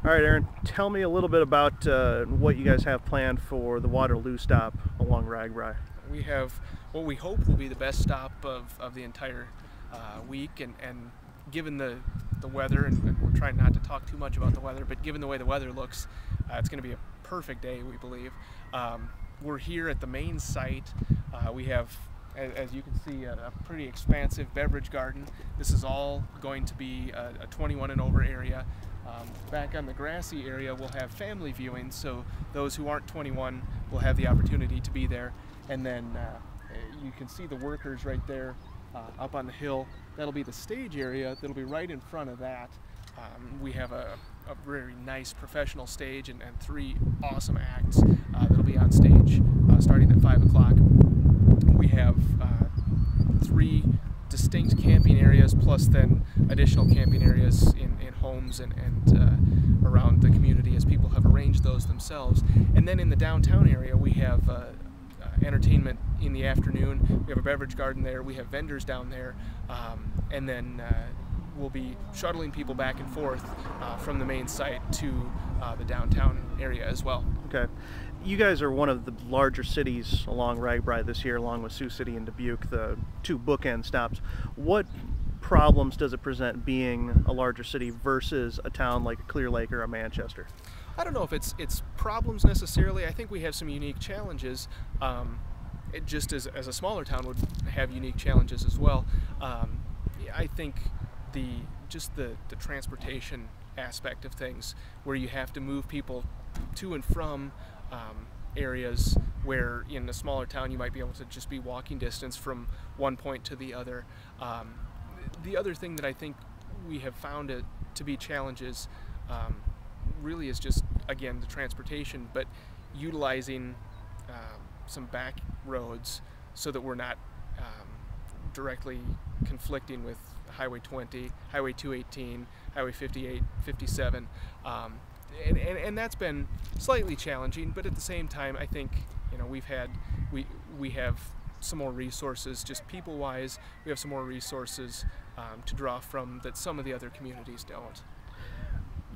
All right, Aaron, tell me a little bit about what you guys have planned for the Waterloo stop along Ragbri. We have what we hope will be the best stop of the entire week, and given the weather, and we're trying not to talk too much about the weather, but given the way the weather looks, it's going to be a perfect day, we believe. We're here at the main site. We have, as you can see, a pretty expansive beverage garden. This is all going to be a 21 and over area. Back on the grassy area, we'll have family viewing, so those who aren't 21 will have the opportunity to be there. And then you can see the workers right there up on the hill. That'll be the stage area. That'll be right in front of that. We have a very nice professional stage and three awesome acts that'll be on stage starting at 5 o'clock. We have three distinct camping areas, plus then additional camping areas in homes and around the community as people have arranged those themselves. And then in the downtown area, we have entertainment in the afternoon. We have a beverage garden there. We have vendors down there, and then we'll be shuttling people back and forth from the main site to the downtown area as well. Okay. You guys are one of the larger cities along Ragbri this year, along with Sioux City and Dubuque, the two bookend stops. What problems does it present being a larger city versus a town like Clear Lake or a Manchester? I don't know if it's problems necessarily. I think we have some unique challenges. It just as a smaller town would have unique challenges as well. I think the transportation aspect of things, where you have to move people to and from areas where in a smaller town you might be able to just be walking distance from one point to the other. The other thing that I think we have found it to be challenges really is just, again, the transportation, but utilizing some back roads so that we're not directly conflicting with Highway 20, Highway 218, Highway 58, 57, and that's been slightly challenging. But at the same time, I think we have some more resources, just people-wise. We have some more resources to draw from that some of the other communities don't.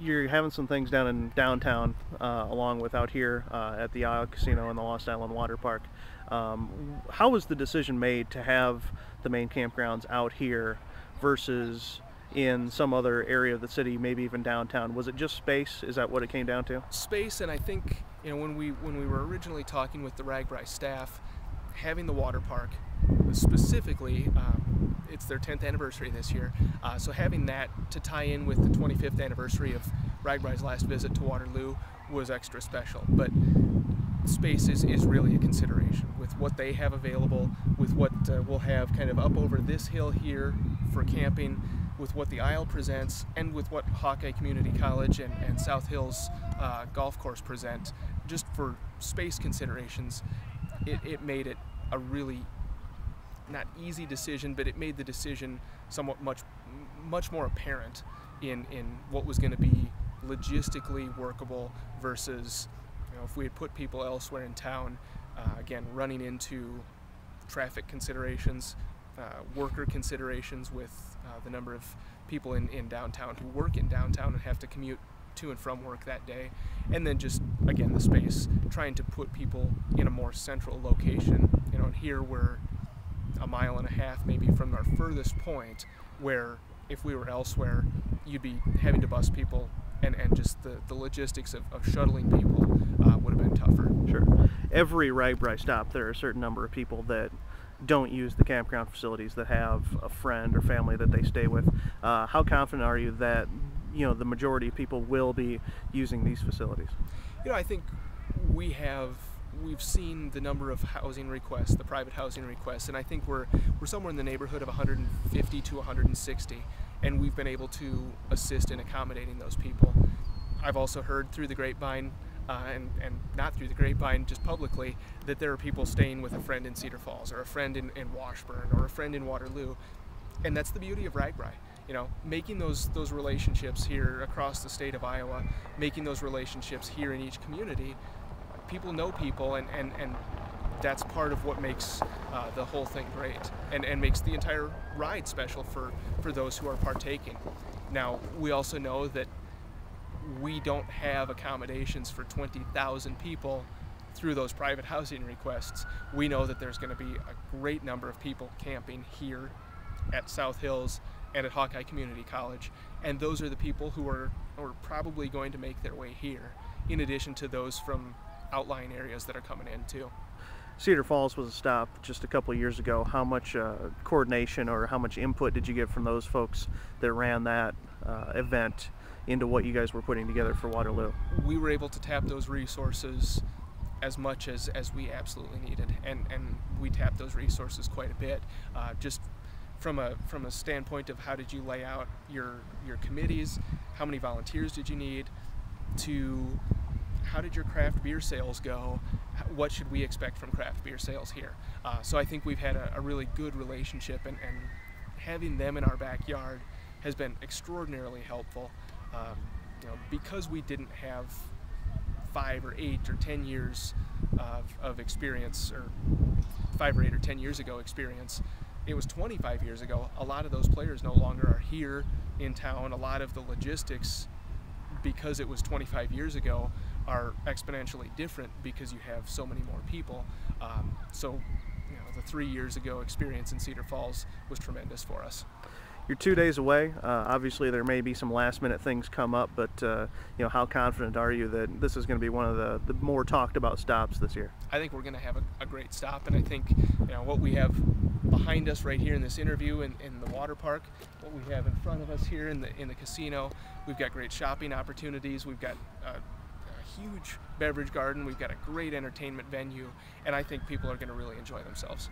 You're having some things down in downtown, along with out here at the Isle Casino and the Lost Island Water Park. How was the decision made to have the main campgrounds out here versus in some other area of the city, maybe even downtown? Was it just space? Is that what it came down to? Space, and I think when we were originally talking with the Ragbri staff, having the water park specifically, it's their 10th anniversary this year, so having that to tie in with the 25th anniversary of Ragbri's last visit to Waterloo was extra special. But space is really a consideration with what they have available, with what we'll have kind of up over this hill here for camping, with what the Isle presents, and with what Hawkeye Community College and South Hills Golf Course present. Just for space considerations, it made it a really not easy decision, but it made the decision somewhat much more apparent in what was going to be logistically workable versus if we had put people elsewhere in town, again, running into traffic considerations, worker considerations with the number of people in downtown who work in downtown and have to commute to and from work that day, and then just, again, the space, trying to put people in a more central location. And here we're a mile and a half maybe from our furthest point, where if we were elsewhere, you'd be having to bus people, and just the logistics of shuttling people would have been tougher. Sure. Every Ragbri stop, there are a certain number of people that don't use the campground facilities, that have a friend or family that they stay with. How confident are you that the majority of people will be using these facilities? I think we've seen the number of housing requests, the private housing requests, and I think we're somewhere in the neighborhood of 150 to 160, and we've been able to assist in accommodating those people. I've also heard through the grapevine, and not through the grapevine, just publicly, that there are people staying with a friend in Cedar Falls, or a friend in Washburn, or a friend in Waterloo, and that's the beauty of Ragbri. Making those relationships here across the state of Iowa, making those relationships here in each community. People know people, and that's part of what makes the whole thing great, and makes the entire ride special for those who are partaking. Now, we also know that we don't have accommodations for 20,000 people through those private housing requests. We know that there's going to be a great number of people camping here at South Hills and at Hawkeye Community College, and those are the people who are probably going to make their way here, in addition to those from outlying areas that are coming in too. Cedar Falls was a stop just a couple of years ago. How much coordination or how much input did you get from those folks that ran that event into what you guys were putting together for Waterloo? We were able to tap those resources as much as we absolutely needed, and we tapped those resources quite a bit. Just from a standpoint of how did you lay out your committees, how many volunteers did you need, to how did your craft beer sales go, what should we expect from craft beer sales here. So I think we've had a really good relationship, and having them in our backyard has been extraordinarily helpful. Because we didn't have 5 or 8 or 10 years of experience, or 5 or 8 or 10 years ago experience. It was 25 years ago. A lot of those players no longer are here in town. A lot of the logistics, because it was 25 years ago, are exponentially different because you have so many more people. So the 3 years ago experience in Cedar Falls was tremendous for us. You're 2 days away. Obviously, there may be some last-minute things come up, but how confident are you that this is going to be one of the more talked-about stops this year? I think we're going to have a great stop, and I think what we have behind us right here in this interview in the water park, what we have in front of us here in the casino, we've got great shopping opportunities. We've got a huge beverage garden. We've got a great entertainment venue, and I think people are going to really enjoy themselves.